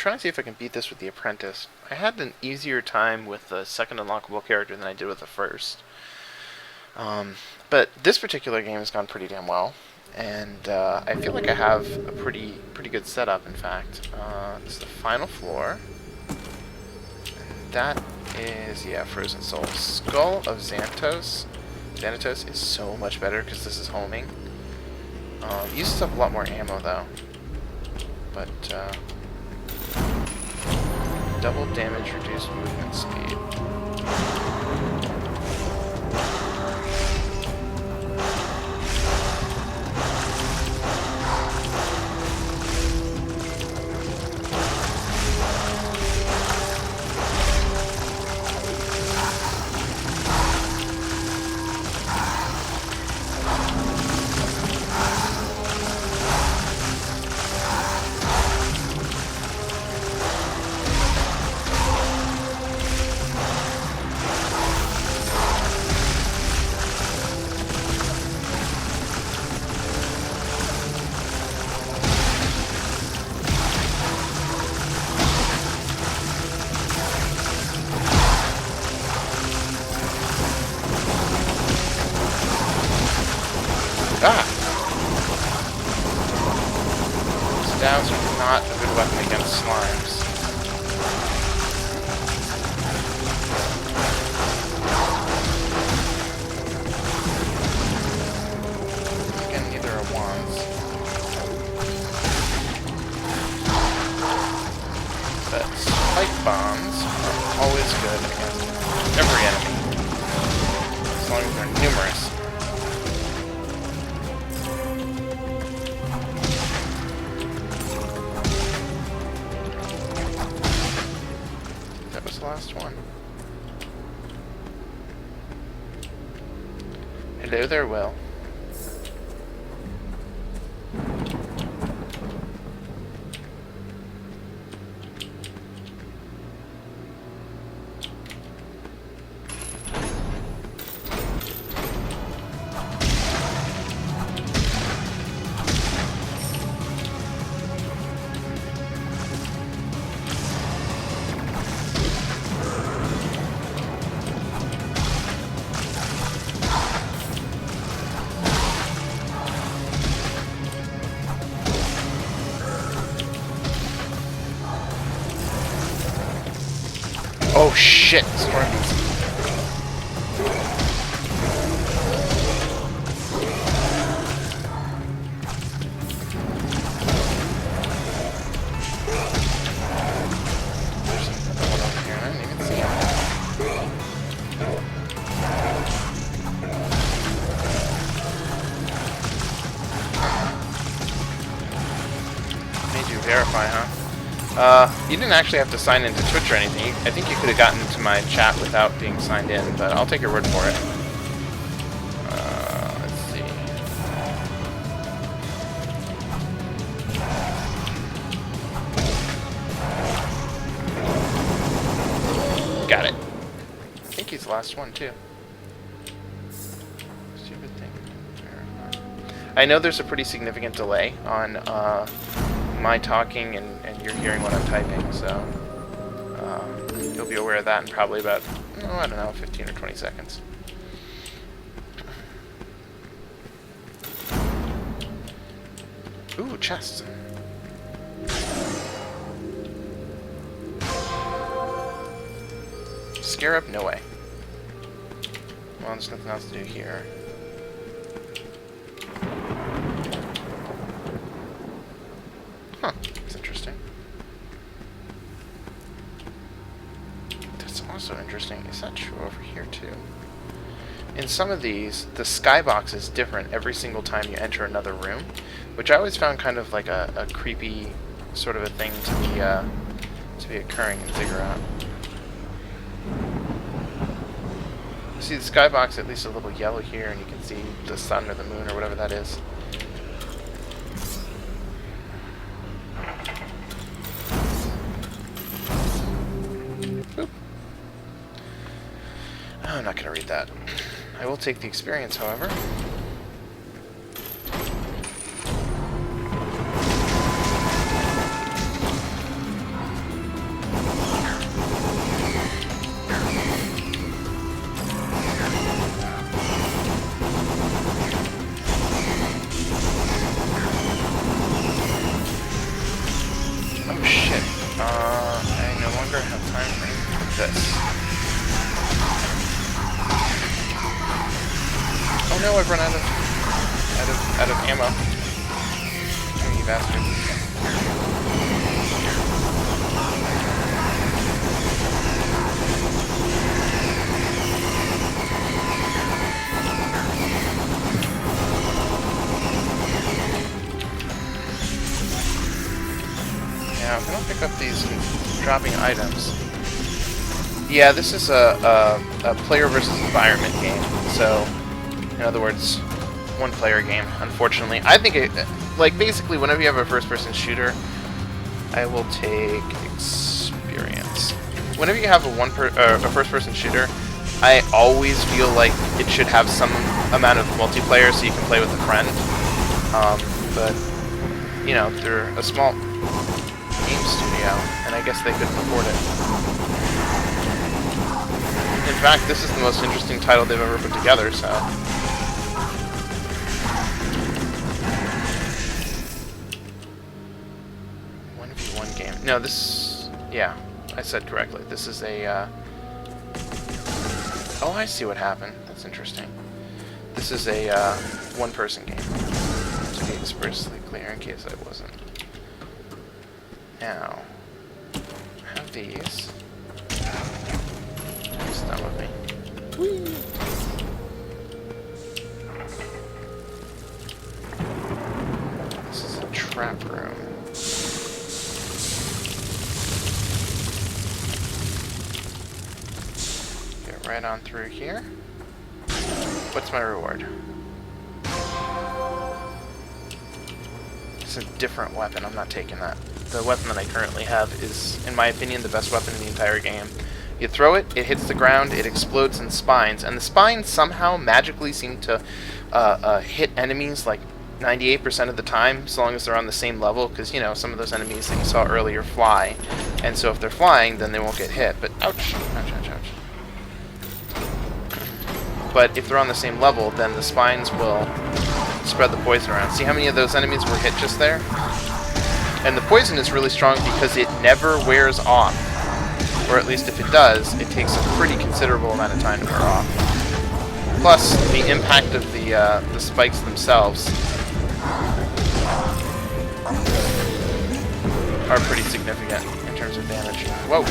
trying to see if I can beat this with the apprentice. I had an easier time with the second unlockable character than I did with the first. But this particular game has gone pretty damn well, and I feel like I have a pretty good setup. In fact, this is the final floor, and that is Frozen Soul. Skull of Xanatos. Xanatos is so much better because this is homing. Uses up a lot more ammo though, but double damage, reduced movement speed. Stabs are not a good weapon against slimes. Again, neither are wands. But spike bombs are always good against every enemy, as long as they're numerous. Last one. Hello there, Will. Oh shit, storm beast. There's another one over here, and I didn't even see him. Made you verify, huh? You didn't actually have to sign into Twitch or anything. I think you could have gotten into my chat without being signed in, but I'll take your word for it. Let's see. Got it. I think he's the last one, too. Stupid thing. I know there's a pretty significant delay on my talking and you're hearing what I'm typing, so you'll be aware of that in probably about, I don't know, 15 or 20 seconds. Ooh, chests. Scarab? No way. Well, there's nothing else to do here. Huh, that's interesting. That's also interesting. Is that true over here too? In some of these, the skybox is different every single time you enter another room, which I always found kind of like a creepy sort of a thing to be occurring in Ziggurat. You see the skybox at least a little yellow here, and you can see the sun or the moon or whatever that is. Boop. I'm not going to read that. I will take the experience, however. Oh shit. I no longer have time for this. Oh no, I've run out of ammo. Oh, you bastard. Now, if I don't pick up these dropping items... Yeah, this is a player versus environment game, so... In other words, one-player game, unfortunately. I think it... Like, basically, whenever you have a first-person shooter, I will take experience. Whenever you have a first-person shooter, I always feel like it should have some amount of multiplayer so you can play with a friend. But, you know, they're a small game studio, and I guess they couldn't afford it. In fact, this is the most interesting title they've ever put together, so... 1v1 game. No, this... Yeah, I said correctly. This is a, Oh, I see what happened. That's interesting. This is a, one-person game. To be expressly clear, in case I wasn't. Now... I have these. It's done with me. Whee! This is a trap room. Get right on through here. What's my reward? It's a different weapon. I'm not taking that. The weapon that I currently have is, in my opinion, the best weapon in the entire game. You throw it, it hits the ground, it explodes in spines, and the spines somehow magically seem to hit enemies like 98% of the time, as long as they're on the same level, because, you know, some of those enemies that you saw earlier fly, and so if they're flying, then they won't get hit, but ouch, ouch, ouch, ouch. But if they're on the same level, then the spines will spread the poison around. See how many of those enemies were hit just there? And the poison is really strong because it never wears off. Or at least if it does, it takes a pretty considerable amount of time to wear off. Plus, the impact of the spikes themselves are pretty significant in terms of damage. Whoa!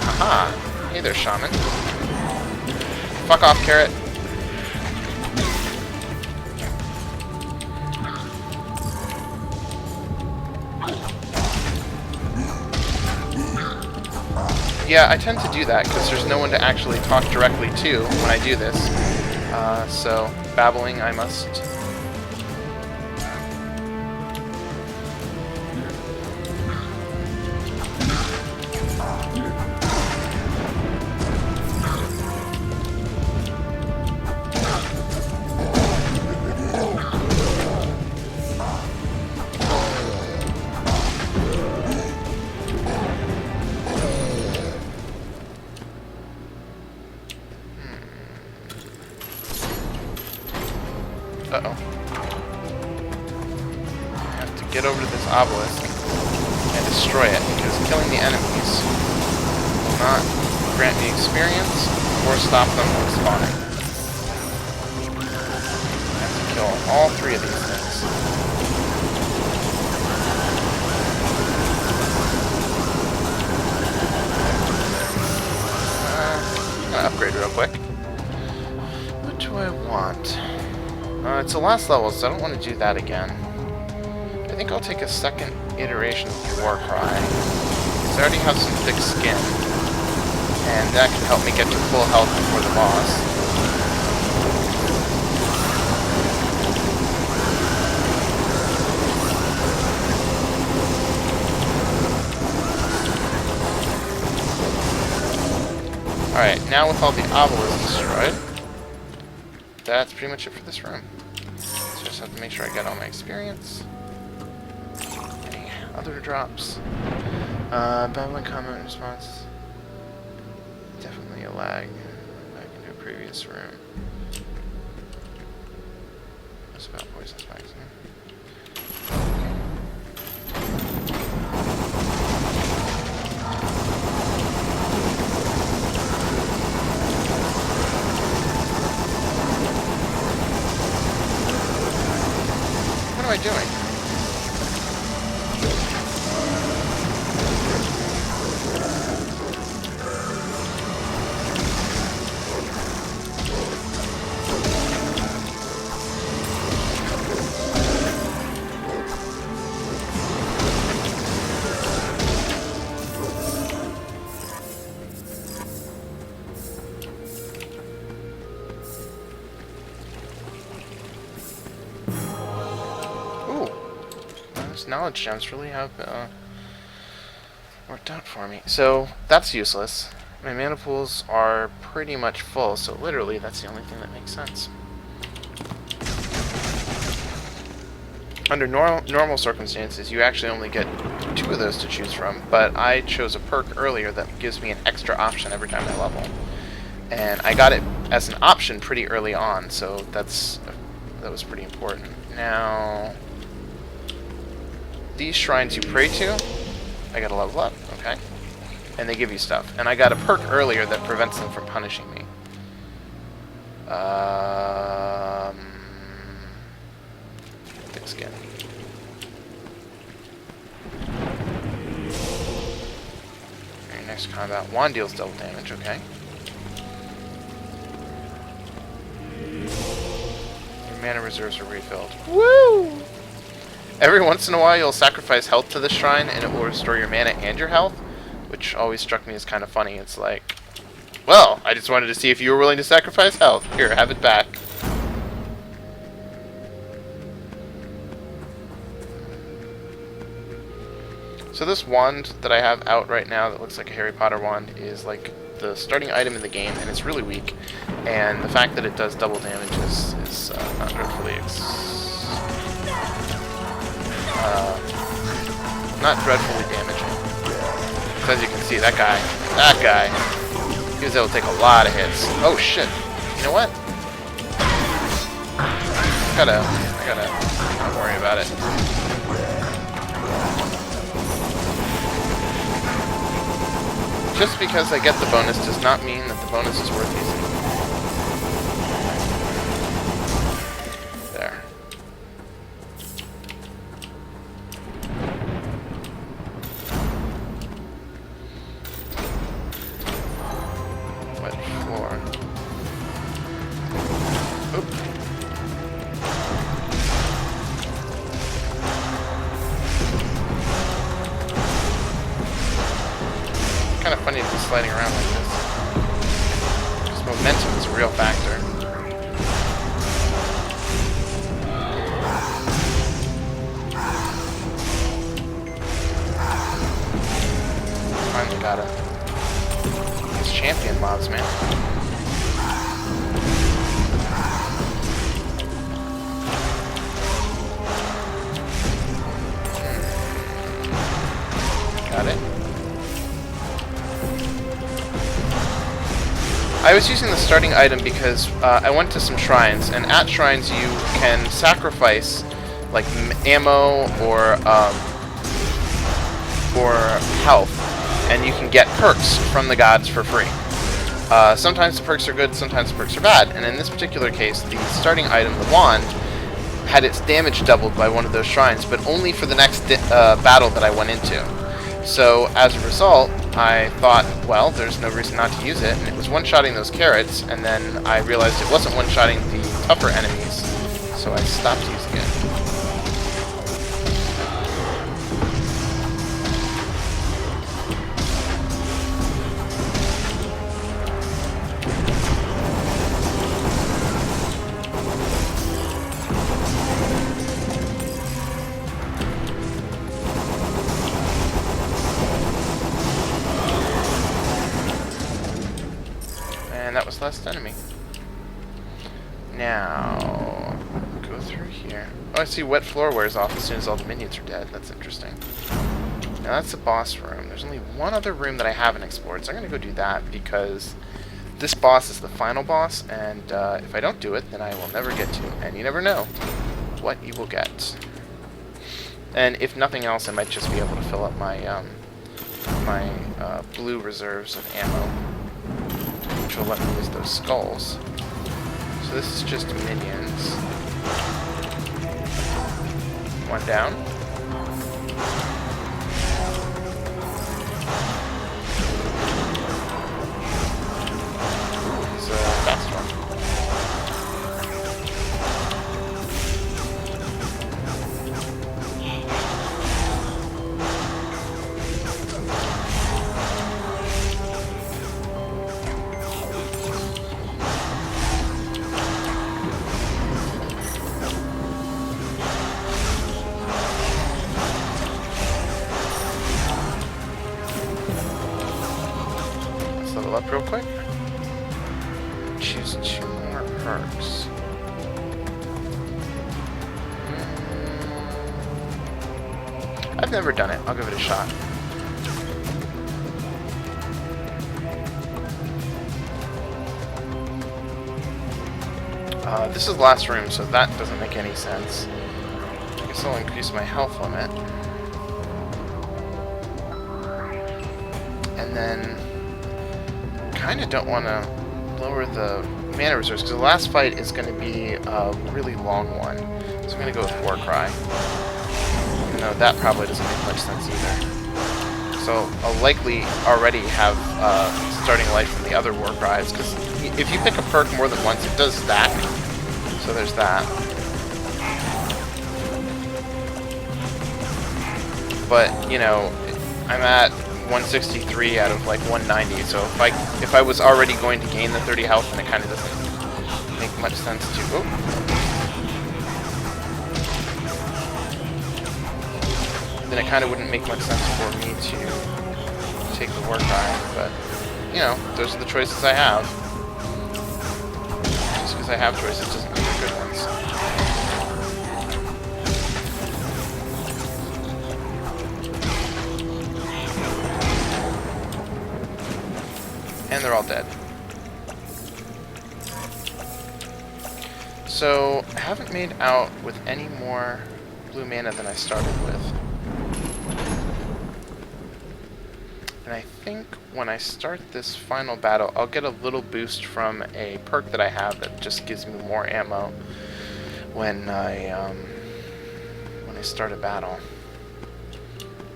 Haha! Hey there, Shaman. Fuck off, Carrot. Yeah, I tend to do that because there's no one to actually talk directly to when I do this. So, babbling I must. Uh-oh. I have to get over to this obelisk and destroy it, because killing the enemies will not grant me experience or stop them from spawning. I have to kill all three of these things. I'm gonna upgrade real quick. What do I want? It's the last level, so I don't want to do that again. I think I'll take a second iteration of War Cry, because I already have some thick skin, and that can help me get to full health before the boss. Alright, now with all the obelisks destroyed, that's pretty much it for this room. So I just have to make sure I get all my experience. Any other drops? Babbling comment response. Definitely a lag. Back into a previous room. What's about poison spikes? Huh? Okay. I doing? Knowledge gems really have worked out for me. So that's useless. My mana pools are pretty much full, so literally that's the only thing that makes sense. Under normal circumstances, you actually only get 2 of those to choose from, but I chose a perk earlier that gives me an extra option every time I level. And I got it as an option pretty early on, so that was pretty important. Now, these shrines you pray to, I gotta level up, okay? And they give you stuff. And I got a perk earlier that prevents them from punishing me. Thick skin. Your next combat. Wand deals double damage, okay. Your mana reserves are refilled. Woo! Every once in a while, you'll sacrifice health to the shrine, and it will restore your mana and your health, which always struck me as kind of funny. It's like, well, I just wanted to see if you were willing to sacrifice health. Here, have it back. So this wand that I have out right now that looks like a Harry Potter wand is like the starting item in the game, and it's really weak. And the fact that it does double damage is not dreadfully damaging. So as you can see, that guy, he was able to take a lot of hits. Oh shit! You know what? I gotta not worry about it. Just because I get the bonus does not mean that the bonus is worth using. There. Wet floor. Oop. Kind of funny to be sliding around like this. Because momentum is a real factor. Finally got it. These champion mobs, man. Got it. I was using the starting item because I went to some shrines, and at shrines you can sacrifice like ammo or health, and you can get perks from the gods for free. Sometimes the perks are good, sometimes the perks are bad, and in this particular case, the starting item, the wand, had its damage doubled by one of those shrines, but only for the next battle that I went into. So as a result, I thought, well, there's no reason not to use it, and it was one-shotting those carrots, and then I realized it wasn't one-shotting the tougher enemies, so I stopped using it. That was the last enemy. Now, go through here. Oh, I see wet floor wears off as soon as all the minions are dead. That's interesting. Now that's the boss room. There's only one other room that I haven't explored, so I'm going to go do that because this boss is the final boss, and if I don't do it, then I will never get to. And you never know what you will get. And if nothing else, I might just be able to fill up my blue reserves of ammo, which will let me use those skulls. So this is just minions. One down. He's a fast one. Level up real quick. Choose 2 more perks. I've never done it. I'll give it a shot. This is the last room, so that doesn't make any sense. I guess I'll increase my health limit. And then kind of don't want to lower the mana reserves because the last fight is going to be a really long one. So I'm going to go with War Cry. Even though that probably doesn't make much sense either. So I'll likely already have starting life from the other War Cries because if you pick a perk more than once, it does stack. So there's that. But, you know, I'm at 163 out of like 190, so if I was already going to gain the 30 health, then it kind of doesn't make much sense to. Oh. Then it kind of wouldn't make much sense for me to take the War Cry, but you know, those are the choices I have. Just because I have choices doesn't mean they're good ones. And they're all dead. So, I haven't made out with any more blue mana than I started with. And I think when I start this final battle, I'll get a little boost from a perk that I have that just gives me more ammo when I start a battle.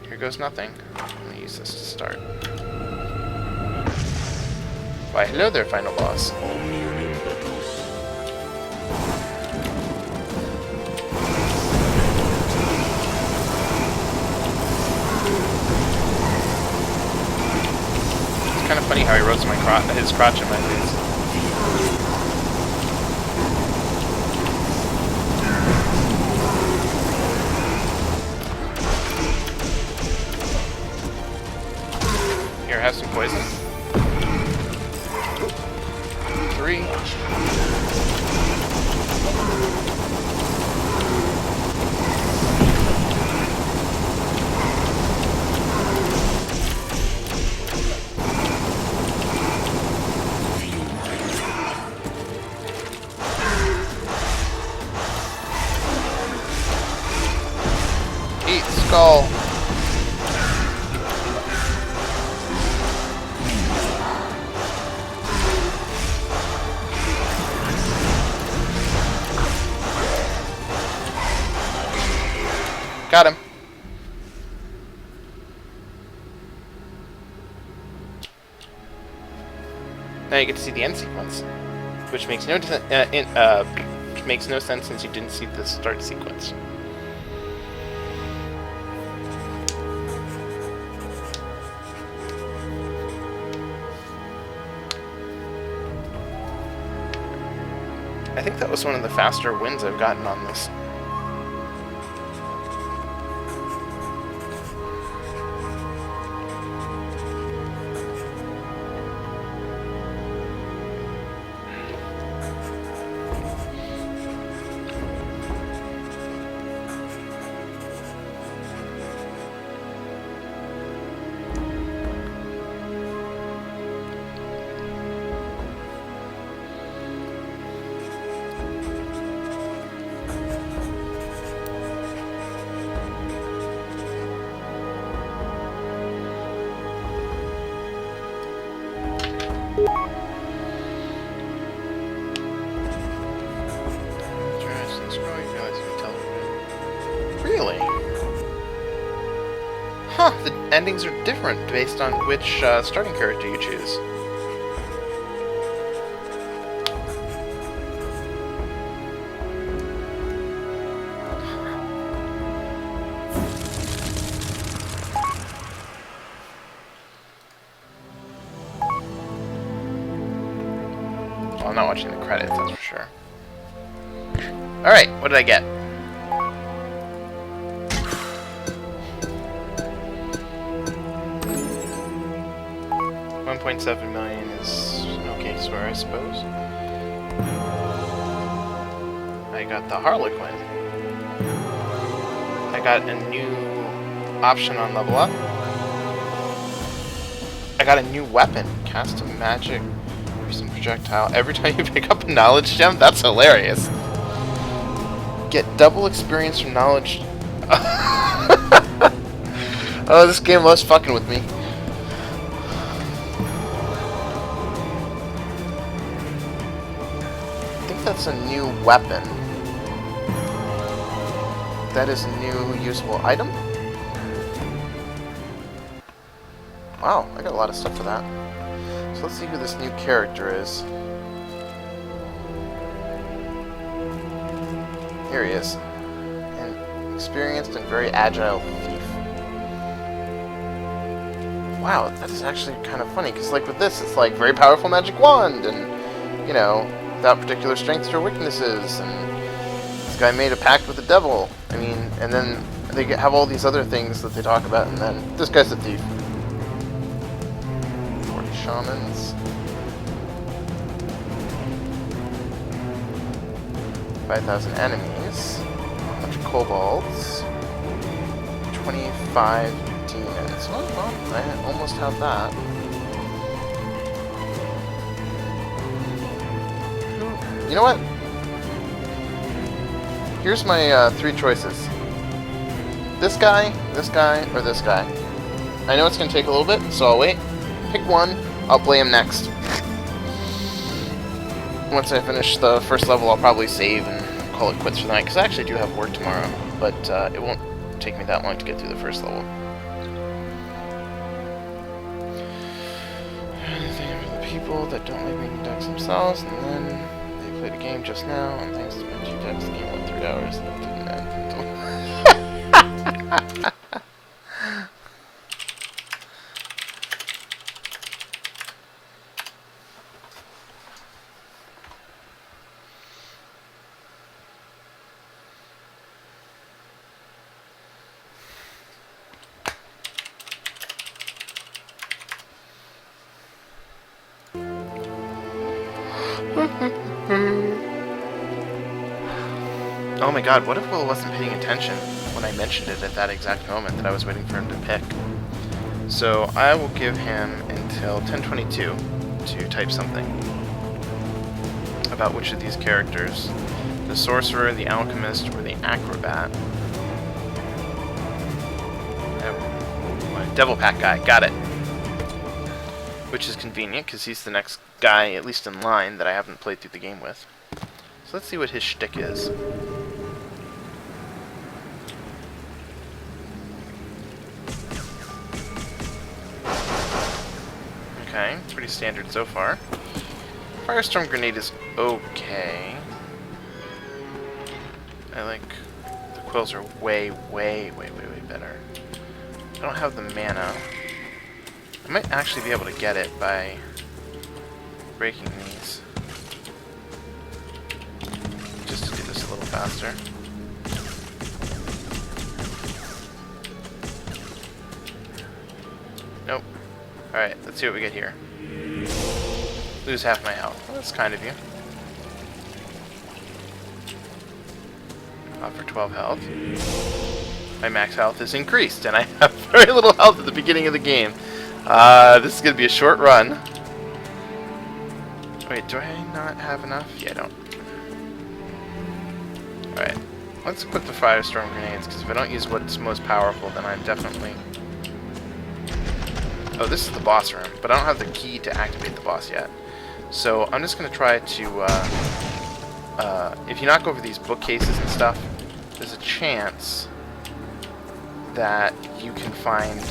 Here goes nothing. I'm going to use this to start. Why, hello there, final boss. It's kind of funny how he roasts his crotch in my face. Here, have some poison. 3. Eat skull. Got him. Now you get to see the end sequence, which makes no sense since you didn't see the start sequence. I think that was one of the faster wins I've gotten on this. the endings are different based on which starting character you choose. Well, I'm not watching the credits, that's for sure. Alright, what did I get? $1.7 million is an okay score, I suppose. I got the Harlequin. I got a new option on level up. I got a new weapon, cast a magic using projectile. Every time you pick up a knowledge gem, that's hilarious. Get double experience from knowledge. Oh, this game loves fucking with me. I think that's a new weapon. That is a new usable item. Wow, I got a lot of stuff for that. So let's see who this new character is. Here he is. An experienced and very agile thief. Wow, that is actually kind of funny, because like with this, it's like very powerful magic wand, and, you know, without particular strengths or weaknesses, and this guy made a pact with the devil. I mean, and then they have all these other things that they talk about, and then this guy's a thief. 40 shamans. 5,000 enemies. A bunch of kobolds. 25 demons. Well, I almost have that. You know what? Here's my 3 choices. This guy, or this guy. I know it's going to take a little bit, so I'll wait. Pick one, I'll play him next. Once I finish the first level, I'll probably save and call it quits for the night, because I actually do have work tomorrow, but it won't take me that long to get through the first level. The people that don't like making decks themselves, and then they played a game just now, and thanks to my 2 decks, the game went 3 hours, and it didn't end until... Oh my god, what if Will wasn't paying attention when I mentioned it at that exact moment that I was waiting for him to pick? So I will give him until 10:22 to type something about which of these characters, the sorcerer, the alchemist, or the acrobat. Devil Pack guy, got it. Which is convenient, because he's the next guy, at least in line, that I haven't played through the game with. So let's see what his shtick is. Okay, it's pretty standard so far. Firestorm Grenade is okay. I like... the quills are way better. I don't have the mana. I might actually be able to get it by breaking these. Just to do this a little faster. Nope. Alright, let's see what we get here. Lose half my health. Well, that's kind of you. Offer 12 health. My max health is increased, and I have very little health at the beginning of the game. This is going to be a short run. Wait, do I not have enough? Yeah, I don't. Alright, let's equip the Firestorm Grenades, because if I don't use what's most powerful, then I'm definitely... Oh, this is the boss room, but I don't have the key to activate the boss yet. So I'm just going to try to... if you knock over these bookcases and stuff, there's a chance that you can find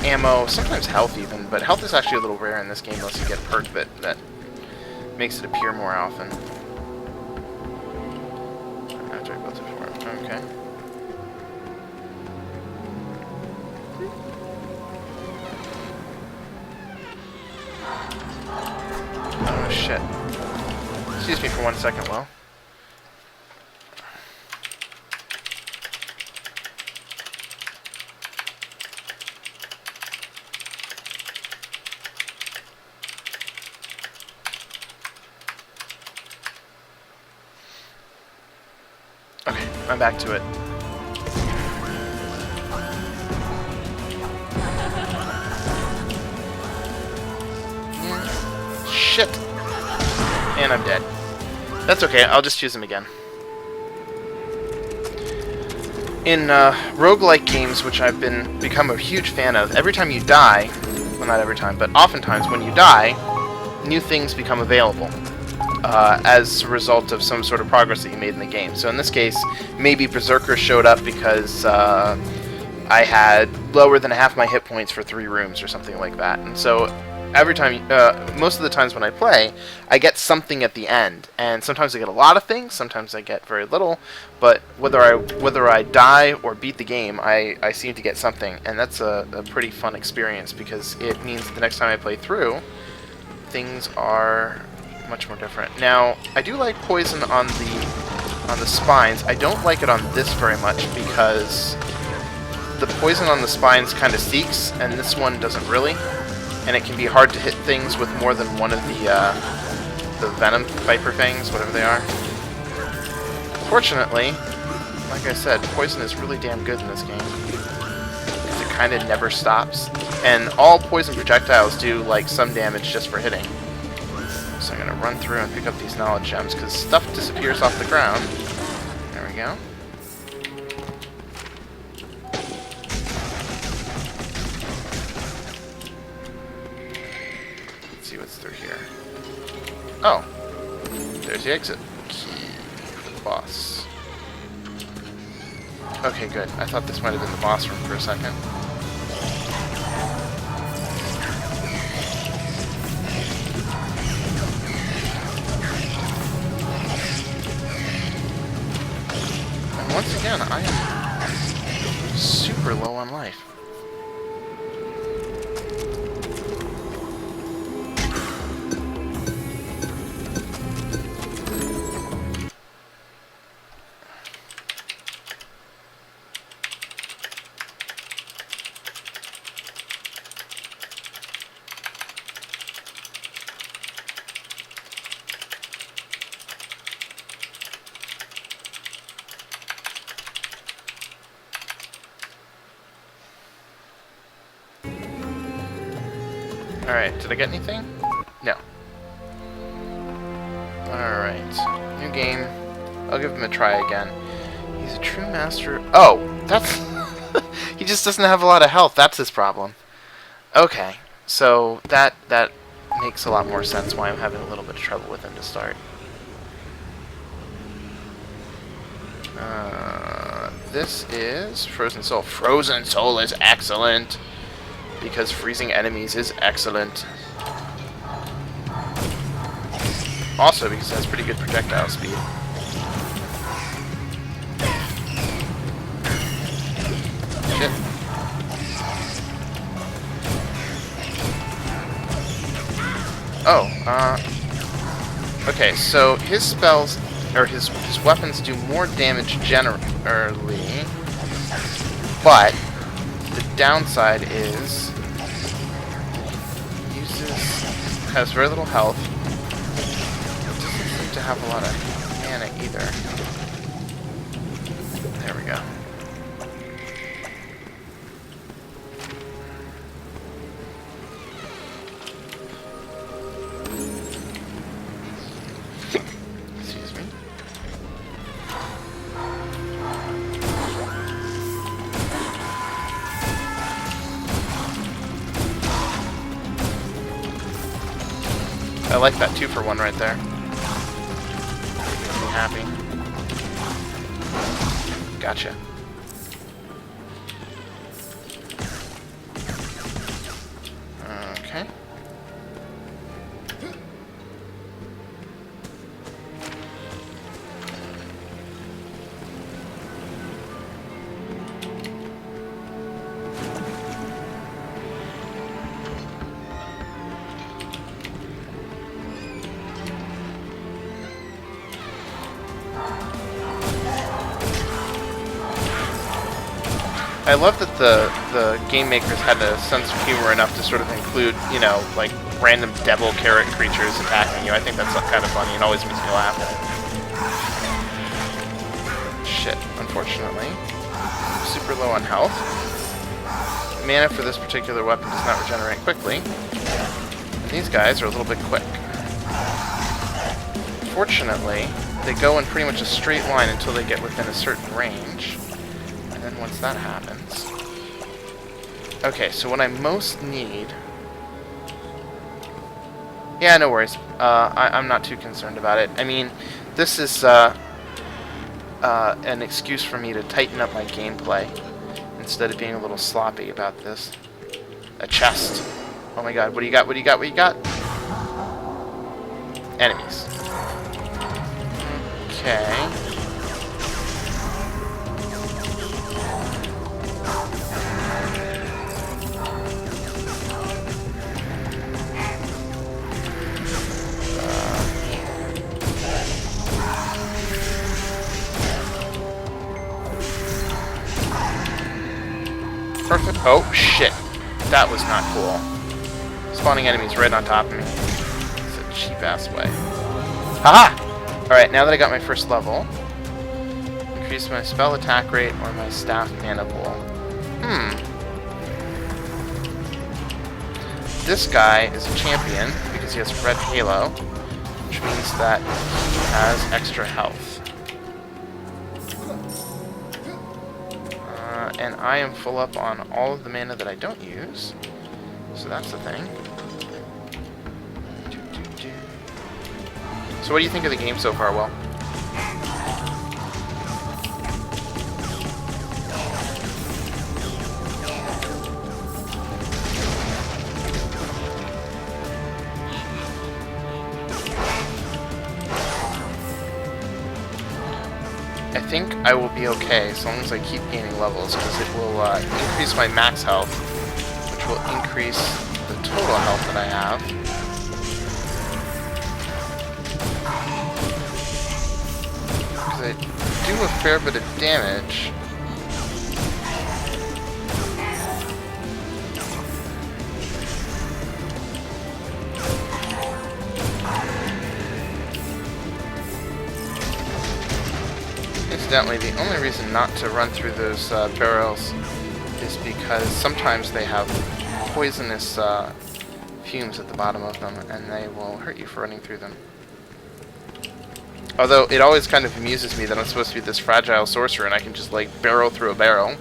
ammo, sometimes health even, but health is actually a little rare in this game unless you get a perk that makes it appear more often. After I built it for him. Okay. Oh shit. Excuse me for 1 second, Will. Okay, I'm back to it. Shit! And I'm dead. That's okay, I'll just choose him again. In roguelike games, which I've become a huge fan of, every time you die, well not every time, but oftentimes when you die, new things become available. As a result of some sort of progress that you made in the game. So in this case, maybe Berserker showed up because I had lower than half my hit points for 3 rooms or something like that. And so every time, most of the times when I play, I get something at the end. And sometimes I get a lot of things, sometimes I get very little. But whether I die or beat the game, I seem to get something. And that's a pretty fun experience because it means that the next time I play through, things are much more different. Now, I do like poison on the spines. I don't like it on this very much because the poison on the spines kind of seeks, and this one doesn't really. And it can be hard to hit things with more than one of the venom viper things, whatever they are. Fortunately, like I said, poison is really damn good in this game because it kind of never stops, and all poison projectiles do like some damage just for hitting. So I'm going to run through and pick up these knowledge gems, because stuff disappears off the ground. There we go. Let's see what's through here. Oh! There's the exit key for the boss. Okay, good. I thought this might have been the boss room for a second. Once again, I am super low on life. Alright, did I get anything? No. Alright, new game. I'll give him a try again. He's a true master. Oh, that's... he just doesn't have a lot of health. That's his problem. Okay, so that makes a lot more sense why I'm having a little bit of trouble with him to start. This is Frozen Soul. Frozen Soul is excellent! Because freezing enemies is excellent. Also because it has pretty good projectile speed. Shit. Oh, okay, so his spells, or his weapons do more damage generally, but the downside is has very little health. Doesn't seem to have a lot of mana either. There we go. Excuse me. I like that 2-for-1 right there. I'm happy. I love that the game makers had a sense of humor enough to sort of include, you know, like random devil carrot creatures attacking you. I think that's kind of funny. It always makes me laugh. Shit, unfortunately. Super low on health. Mana for this particular weapon does not regenerate quickly. And these guys are a little bit quick. Fortunately, they go in pretty much a straight line until they get within a certain range. And then once that happens... Okay, so what I most need... Yeah, no worries. I'm not too concerned about it. I mean, this is an excuse for me to tighten up my gameplay instead of being a little sloppy about this. A chest. Oh my god, what do you got? What do you got? What do you got? Enemies. Okay. Perfect. Oh, shit. That was not cool. Spawning enemies right on top of me. It's a cheap-ass way. Haha! Alright, now that I got my first level, increase my spell attack rate or my staff mana pool. This guy is a champion because he has red halo, which means that he has extra health. And I am full up on all of the mana that I don't use, so that's the thing. So what do you think of the game so far, Will? I think I will be okay as long as I keep gaining levels, because it will increase my max health, which will increase the total health that I have. Because I do a fair bit of damage. Incidentally, the only reason not to run through those barrels is because sometimes they have poisonous fumes at the bottom of them, and they will hurt you for running through them. Although, it always kind of amuses me that I'm supposed to be this fragile sorcerer and I can just, like, barrel through a barrel.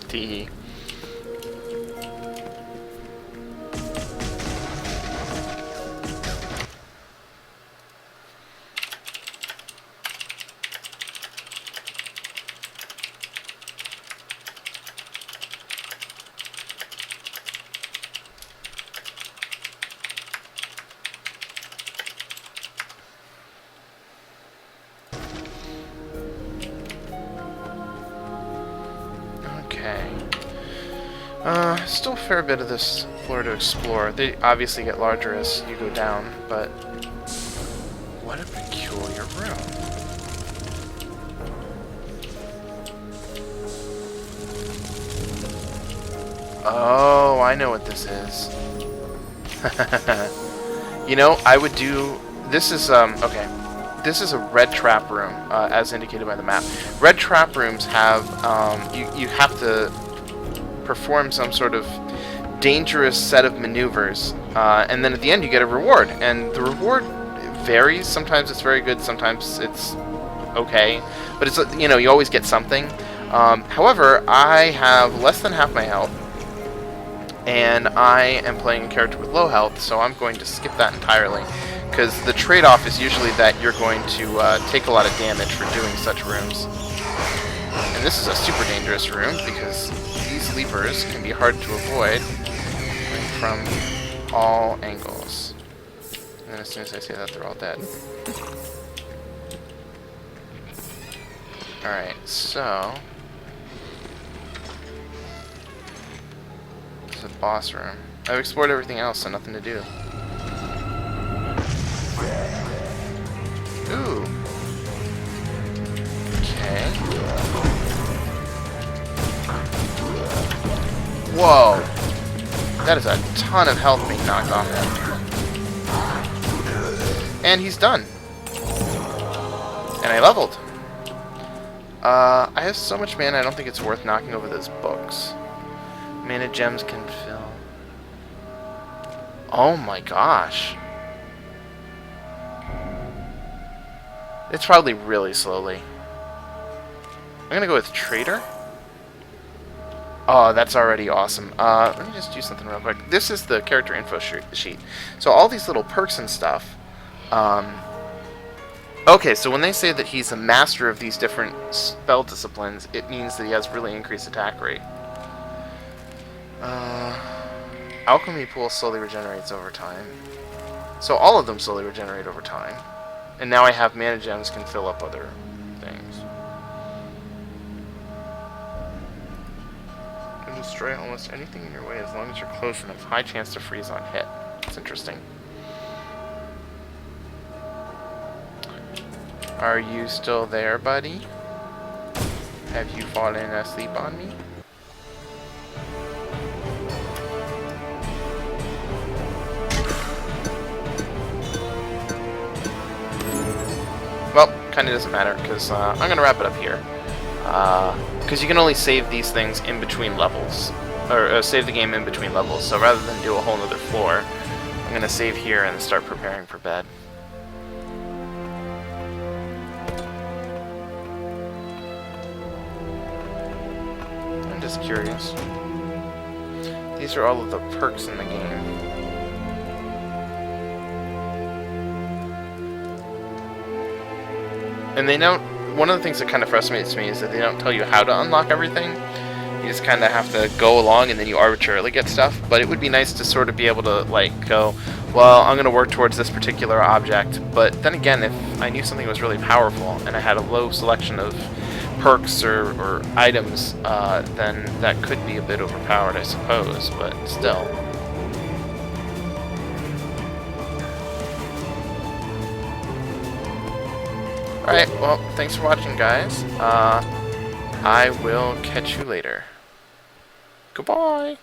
Tee. Still a fair bit of this floor to explore. They obviously get larger as you go down, but what a peculiar room. Oh, I know what this is. You know, I would do... This is, okay. This is a red trap room, as indicated by the map. Red trap rooms have, you have to perform some sort of dangerous set of maneuvers, and then at the end you get a reward, and the reward varies. Sometimes it's very good, sometimes it's okay, but it's, you know, you always get something. However, I have less than half my health, and I am playing a character with low health, so I'm going to skip that entirely, because the trade-off is usually that you're going to take a lot of damage for doing such rooms. And this is a super dangerous room, because these leapers can be hard to avoid from all angles. And then as soon as I say that, they're all dead. Alright, so... this is a boss room. I've explored everything else, so nothing to do. Ooh. Okay. Whoa. That is a ton of health being knocked off him. And he's done. And I leveled. I have so much mana, I don't think it's worth knocking over those books. Mana gems can fill. Oh my gosh. It's probably really slowly. I'm gonna go with Trader. Oh, that's already awesome. Let me just do something real quick. This is the character info sheet. So all these little perks and stuff. Okay, so when they say that he's a master of these different spell disciplines, it means that he has really increased attack rate. Alchemy pool slowly regenerates over time. So all of them slowly regenerate over time. And now I have mana gems can fill up other things. Can destroy almost anything in your way as long as you're close enough. High chance to freeze on hit. That's interesting. Are you still there, buddy? Have you fallen asleep on me? Well, kind of doesn't matter, because I'm going to wrap it up here. Because you can only save these things in between levels. Or save the game in between levels. So rather than do a whole other floor, I'm going to save here and start preparing for bed. I'm just curious. These are all of the perks in the game. And they don't, one of the things that kind of frustrates me is that they don't tell you how to unlock everything. You just kind of have to go along and then you arbitrarily get stuff. But it would be nice to sort of be able to, like, go, well, I'm going to work towards this particular object. But then again, if I knew something was really powerful and I had a low selection of perks or items, then that could be a bit overpowered, I suppose. But still. Alright, well, thanks for watching, guys. I will catch you later. Goodbye!